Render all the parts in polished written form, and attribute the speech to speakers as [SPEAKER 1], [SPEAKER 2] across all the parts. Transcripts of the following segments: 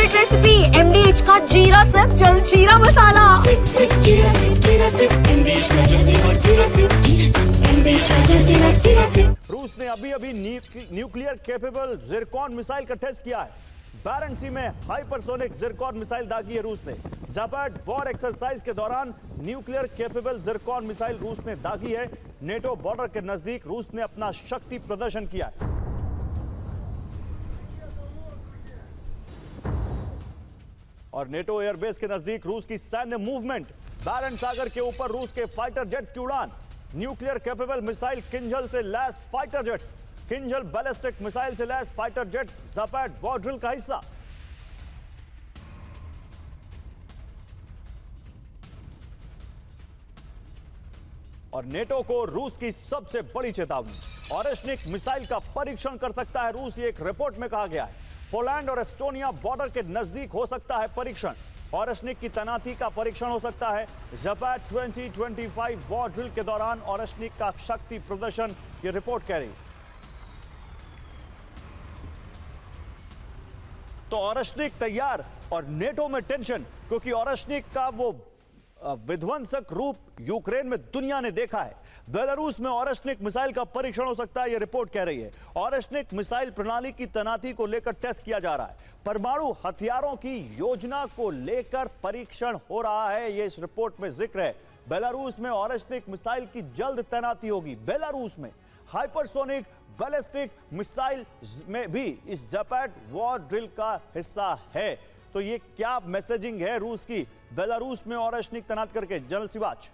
[SPEAKER 1] Favourite recipe MDH का जीरा SIP jaljeera मसाला।
[SPEAKER 2] SIP SIP जीरा सिप MDH का जलजीरा और जीरा सिप MDH का जलजीरा जीरा सिप।
[SPEAKER 3] रूस ने अभी न्यूक्लियर कैपेबल जिरकॉन मिसाइल का टेस्ट किया है। बैरेंट सी में हाइपरसोनिक जिरकॉन मिसाइल दागी है रूस ने। ज़ैपैड वॉर एक्सरसाइज के दौरान न्यूक्लियर कैपेबल जिरकॉन मिसाइल रूस ने दागी है। नेटो बॉर्डर के नजदीक रूस ने अपना शक्ति प्रदर्शन किया है। और नेटो एयरबेस के नजदीक रूस की सैन्य मूवमेंट। बैरेंट सागर के ऊपर रूस के फाइटर जेट्स की उड़ान। न्यूक्लियर कैपेबल मिसाइल किंजल से लैस fighter jets. Kinzhal ballistic missile से लैस fighter jets Zapad war drill का हिस्सा। और नेटो को रूस की सबसे बड़ी चेतावनी। ऑरेश्निक मिसाइल का परीक्षण कर सकता है रूस, ये एक रिपोर्ट में कहा गया है। पोलैंड और एस्टोनिया बॉर्डर के नजदीक हो सकता है परीक्षण। ऑरेश्निक की तैनाती का परीक्षण हो सकता है। ज़ैपैड 2025 वॉर ड्रिल के दौरान ऑरेश्निक का शक्ति प्रदर्शन, ये रिपोर्ट कह रही है। तो ऑरेश्निक तैयार और नेटो में टेंशन, क्योंकि ऑरेश्निक का वो विध्वंसक रूप यूक्रेन में दुनिया ने देखा है। बेलारूस में ऑरेश्निक मिसाइल का परीक्षण हो सकता है, यह रिपोर्ट कह रही है। ऑरेश्निक मिसाइल प्रणाली की तैनाती को लेकर टेस्ट किया जा रहा है। परमाणु हथियारों की योजना को लेकर परीक्षण हो रहा है, यह इस रिपोर्ट में जिक्र है। बेलारूस में ऑरेश्निक मिसाइल की जल्द तैनाती होगी। बेलारूस में हाइपरसोनिक बैलिस्टिक मिसाइल में भी इस ज़ैपैड वॉर ड्रिल का हिस्सा है। तो ये क्या मैसेजिंग है रूस की बेलारूस में ऑरेश्निक तैनात करके? जनरल सिवाच,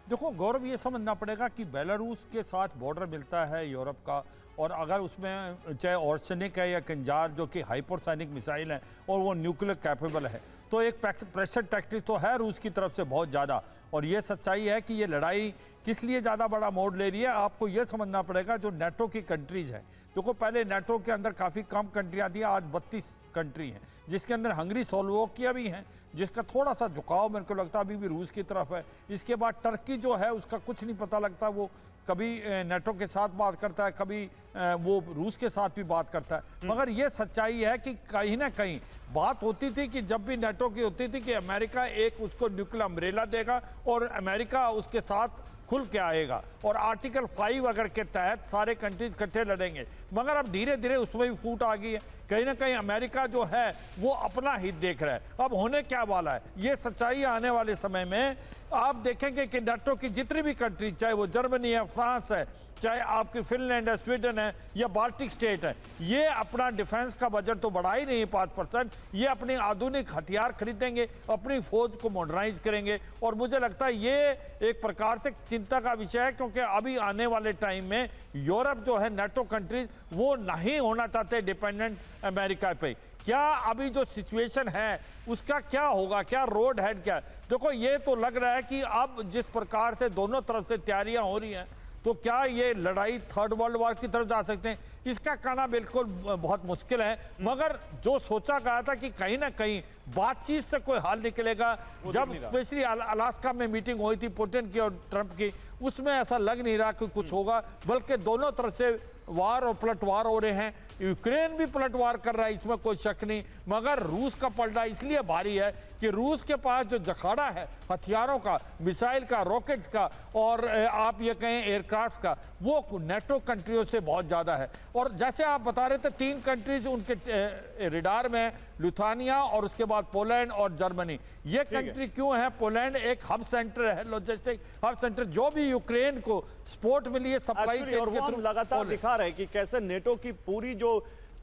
[SPEAKER 4] देखो गौरव, ये समझना पड़ेगा कि बेलारूस के साथ बॉर्डर मिलता है यूरोप का, और अगर उसमें चाहे ऑर्सेनिक है या किंजार जो कि हाइपरसोनिक मिसाइल है और वो न्यूक्लियर कैपेबल है, तो एक प्रेशर टैक्टिक तो है रूस की तरफ से बहुत ज़्यादा। और ये सच्चाई है कि ये लड़ाई किस लिए ज़्यादा बड़ा मोड़ ले रही है, आपको ये समझना पड़ेगा। जो नेटो की कंट्रीज़ हैं, देखो पहले नेटो के अंदर काफ़ी कम कंट्रियाँ थी, आज 32 कंट्री हैं, जिसके अंदर हंगरी स्लोवाकिया भी हैं, जिसका थोड़ा सा झुकाव मेरे को लगता है अभी भी रूस की तरफ है। इसके बाद टर्की जो है उसका कुछ नहीं पता लगता, वो कभी नेटो के साथ बात करता है, कभी वो रूस के साथ भी बात करता है। मगर ये सच्चाई है कि कहीं ना कहीं बात होती थी कि जब भी नेटो की होती थी कि अमेरिका एक उसको न्यूक्लियर अम्ब्रेला देगा और अमेरिका उसके साथ खुल के आएगा और आर्टिकल 5 अगर के तहत सारे कंट्रीज इकट्ठे लड़ेंगे। मगर अब धीरे धीरे उसमें भी फूट आ गई है। कहीं ना कहीं अमेरिका जो है वो अपना हित देख रहा है। अब होने क्या वाला है, ये सच्चाई आने वाले समय में आप देखेंगे कि नेटो की जितनी भी कंट्री, चाहे वो जर्मनी है, फ्रांस है, चाहे आपकी फिनलैंड है, स्वीडन है या बाल्टिक स्टेट है, ये अपना डिफेंस का बजट तो बढ़ा ही नहीं 5%। ये अपने आधुनिक हथियार खरीदेंगे, अपनी फौज को मॉडर्नाइज करेंगे। और मुझे लगता है ये एक प्रकार से चिंता का विषय है, क्योंकि अभी आने वाले टाइम में यूरोप जो है, नेटो कंट्रीज वो नहीं होना चाहते डिपेंडेंट अमेरिका पे। क्या अभी जो सिचुएशन है उसका क्या होगा, क्या रोड हेड क्या है? देखो ये तो लग रहा है कि अब जिस प्रकार से दोनों तरफ से तैयारियां हो रही हैं, तो क्या ये लड़ाई थर्ड वर्ल्ड वॉर की तरफ जा सकते हैं, इसका कहना बिल्कुल बहुत मुश्किल है। मगर जो सोचा गया था कि कहीं ना कहीं बातचीत से कोई हल निकलेगा, जब स्पेशली अलास्का में मीटिंग हुई थी पुतिन की और ट्रंप की, उसमें ऐसा लग नहीं रहा कि कुछ होगा, बल्कि दोनों तरफ से वार और पलटवार हो रहे हैं। यूक्रेन भी पलटवार कर रहा है, इसमें कोई शक नहीं। मगर रूस का पलटा इसलिए भारी है कि रूस के पास जो जखाड़ा है हथियारों का, मिसाइल का, रॉकेट्स का और आप ये कहें एयरक्राफ्ट का, वो नेटो कंट्रियों से बहुत ज़्यादा है। और जैसे आप बता रहे थे 3 कंट्रीज उनके रिडार में, लिथुआनिया और उसके बाद पोलैंड और जर्मनी। ये कंट्री क्यों है? पोलैंड एक हब सेंटर है, लॉजिस्टिक हब सेंटर, जो भी यूक्रेन को सपोर्ट मिली है सप्लाई चेन के थ्रू।
[SPEAKER 3] लगातार दिखा रहे कि कैसे नेटो की पूरी जो,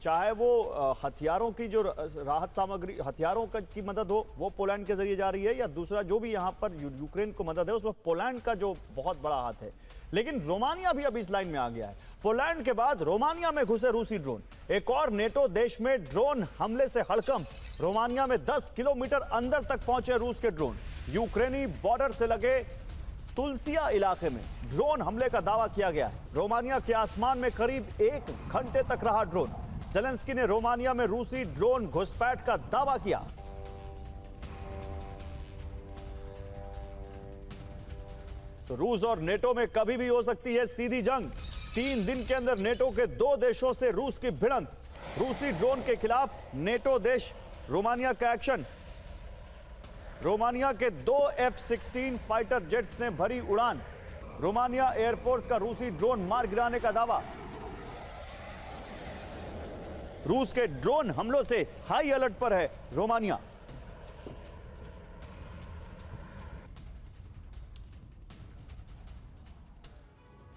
[SPEAKER 3] चाहे वो हथियारों की जो राहत सामग्री, हथियारों की मदद हो, वो पोलैंड के जरिए जा रही है, या दूसरा जो भी यहाँ पर यूक्रेन को मदद है उसमें पोलैंड का जो बहुत बड़ा हाथ है। लेकिन रोमानिया भी अब इस लाइन में आ गया है। पोलैंड के बाद रोमानिया में घुसे रूसी ड्रोन। एक और नेटो देश में ड्रोन हमले से हड़कंप। रोमानिया में 10 किलोमीटर अंदर तक पहुंचे रूस के ड्रोन। यूक्रेनी बॉर्डर से लगे तुलसिया इलाके में ड्रोन हमले का दावा किया गया है। रोमानिया के आसमान में करीब 1 घंटे तक रहा ड्रोन। ज़ेलेंस्की ने रोमानिया में रूसी ड्रोन घुसपैठ का दावा किया। तो रूस और नेटो में कभी भी हो सकती है सीधी जंग। 3 दिन के अंदर नेटो के 2 देशों से रूस की भिड़ंत। रूसी ड्रोन के खिलाफ नेटो देश रोमानिया का एक्शन। रोमानिया के 2 F-16 फाइटर जेट्स ने भरी उड़ान। रोमानिया एयरफोर्स का रूसी ड्रोन मार गिराने का दावा। रूस के ड्रोन हमलों से हाई अलर्ट पर है रोमानिया।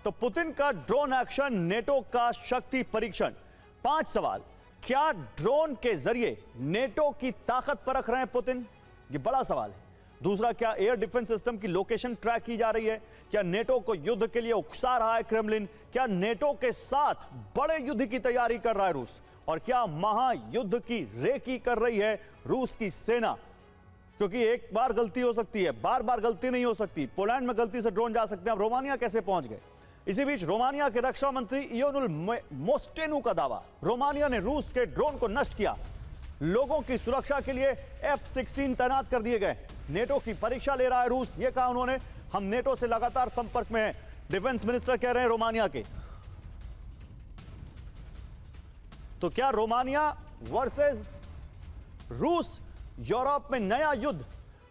[SPEAKER 3] तो पुतिन का ड्रोन एक्शन, नेटो का शक्ति परीक्षण। 5 सवाल। क्या ड्रोन के जरिए नेटो की ताकत परख रहे हैं पुतिन? ये बड़ा सवाल है। दूसरा, क्या एयर डिफेंस सिस्टम की लोकेशन ट्रैक की जा रही है? क्या नेटो को युद्ध के लिए उकसा रहा है क्रेमलिन? क्या नेटो के साथ बड़े युद्ध की तैयारी कर रहा है रूस? और क्या महायुद्ध की रेकी कर रही है रूस की सेना? क्योंकि एक बार गलती हो सकती है, बार बार गलती नहीं हो सकती। पोलैंड में गलती से ड्रोन जा सकते हैं, अब रोमानिया कैसे पहुंच गए? इसी बीच रोमानिया के रक्षा मंत्री इयोनुल मोस्टेनू का दावा, रोमानिया ने रूस के ड्रोन को नष्ट किया। लोगों की सुरक्षा के लिए F-16 तैनात कर दिए गए। नेटो की परीक्षा ले रहा है रूस, यह कहा उन्होंने। हम नेटो से लगातार संपर्क में हैं, डिफेंस मिनिस्टर कह रहे हैं रोमानिया के। तो क्या रोमानिया वर्सेस रूस, यूरोप में नया युद्ध?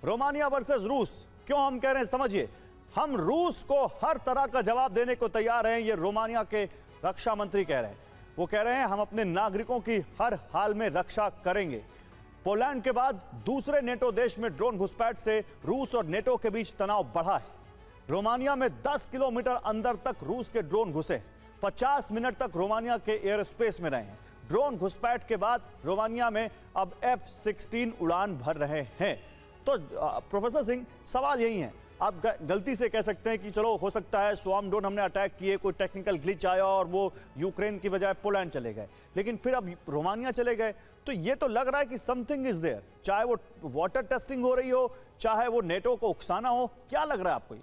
[SPEAKER 3] रोमानिया वर्सेस रूस, क्यों हम कह रहे हैं समझिए। हम रूस को हर तरह का जवाब देने को तैयार हैं, ये रोमानिया के रक्षा मंत्री कह रहे हैं। वो कह रहे हैं हम अपने नागरिकों की हर हाल में रक्षा करेंगे। पोलैंड के बाद दूसरे नेटो देश में ड्रोन घुसपैठ से रूस और नेटो के बीच तनाव बढ़ा है। रोमानिया में 10 किलोमीटर अंदर तक रूस के ड्रोन घुसे, 50 मिनट तक रोमानिया के एयर स्पेस में रहे हैं। ड्रोन घुसपैठ के बाद रोमानिया में अब F-16 उड़ान भर रहे हैं। तो प्रोफेसर सिंह, सवाल यही है, आप गलती से कह सकते हैं कि चलो हो सकता है स्वॉर्म ड्रोन हमने अटैक किए, कोई टेक्निकल ग्लिच आया और वो यूक्रेन की बजाय पोलैंड चले गए, लेकिन फिर अब रोमानिया चले गए, तो ये तो लग रहा है कि समथिंग इज देयर। चाहे वो वाटर टेस्टिंग हो रही हो, चाहे वो नेटो को उकसाना हो, क्या लग रहा है आपको?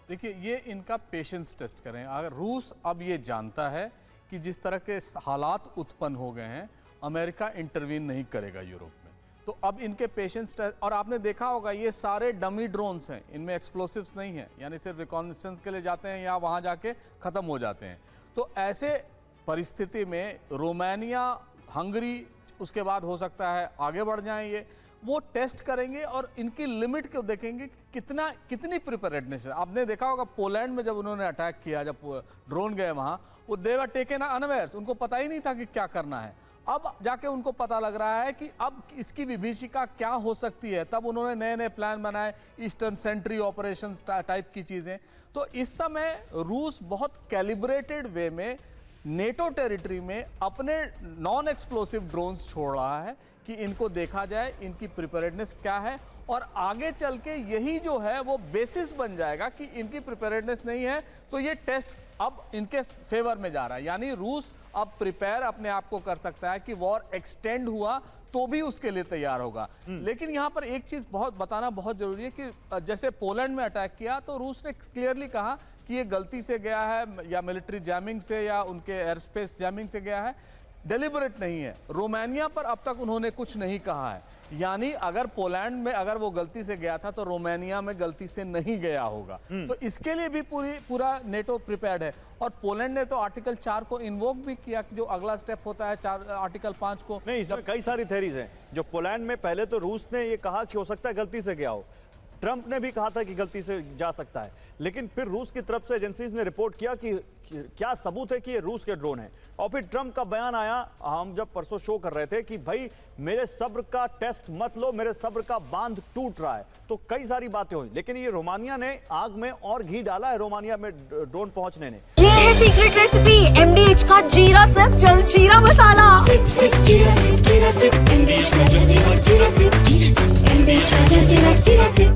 [SPEAKER 5] देखिए, ये इनका पेशेंस टेस्ट करें। अगर रूस अब ये जानता है कि जिस तरह के हालात उत्पन्न हो गए हैं, अमेरिका इंटरवीन नहीं करेगा यूरोप में, तो अब इनके पेशेंस टेस्ट। और आपने देखा होगा ये सारे डमी ड्रोन्स हैं, इनमें एक्सप्लोसिव्स नहीं है, यानी सिर्फ रिकॉन्नेसेंस के लिए जाते हैं या वहाँ जाके ख़त्म हो जाते हैं। तो ऐसे परिस्थिति में रोमानिया, हंगरी, उसके बाद हो सकता है आगे बढ़ जाएं, ये वो टेस्ट करेंगे और इनकी लिमिट को देखेंगे कि कितनी प्रिपेयर्डनेस है। आपने देखा होगा पोलैंड में जब उन्होंने अटैक किया, जब ड्रोन गए वहाँ, वो दे वर टेकन अनअवेयर्स, उनको पता ही नहीं था कि क्या करना है। अब जाके उनको पता लग रहा है कि अब इसकी विभीषिका क्या हो सकती है, तब उन्होंने नए नए प्लान बनाए, ईस्टर्न सेंट्री ऑपरेशंस टाइप की चीज़ें। तो इस समय रूस बहुत कैलिब्रेटेड वे में नेटो टेरिटरी में अपने नॉन एक्सप्लोसिव ड्रोन्स छोड़ रहा है कि इनको देखा जाए इनकी प्रिपेयर्डनेस क्या है, और आगे चल के यही जो है वो बेसिस बन जाएगा कि इनकी प्रिपेयर्डनेस नहीं है तो ये टेस्ट अब इनके फेवर में जा रहा है। यानी रूस अब प्रिपेयर अपने आप को कर सकता है कि वॉर एक्सटेंड हुआ तो भी उसके लिए तैयार होगा। लेकिन यहाँ पर एक चीज़ बताना बहुत जरूरी है कि जैसे पोलैंड में अटैक किया तो रूस ने क्लियरली कहा कि ये गलती से गया है, या मिलिट्री जैमिंग से या उनके एयर स्पेस जैमिंग से गया है, डेलिबरेट नहीं है। रोमानिया पर अब तक उन्होंने कुछ नहीं कहा है, यानी अगर पोलैंड में अगर वो गलती से गया था तो रोमानिया में गलती से नहीं गया होगा। तो इसके लिए भी पूरा नेटो प्रिपेयर्ड है। और पोलैंड ने तो आर्टिकल 4 को इन्वोक भी किया कि जो अगला स्टेप होता है आर्टिकल 5 को।
[SPEAKER 3] नहीं, इसमें कई सारी थ्योरीज हैं। जो पोलैंड में पहले तो रूस ने ये कहा कि हो सकता है गलती से गया हो, ट्रंप ने भी कहा था कि गलती से जा सकता है, लेकिन फिर रूस की तरफ से एजेंसीज ने रिपोर्ट किया कि क्या सबूत है कि ये रूस के ड्रोन है। और फिर ट्रंप का बयान आया, हम जब परसों शो कर रहे थे कि भाई मेरे सब्र का टेस्ट मत लो, मेरे सब्र का बांध टूट रहा है। तो कई सारी बातें हुई, लेकिन ये रोमानिया ने आग में और घी डाला है रोमानिया में ड्रोन पहुंचने ने।
[SPEAKER 1] ये है सीक्रेट रेसिपी MDH का जीरा सिर्फ जल जीरा मसाला।
[SPEAKER 2] सिप सिप जीरा सिप MDH का जल्दी और जीरा सिप MDH का जल्दी और जीरा सिप।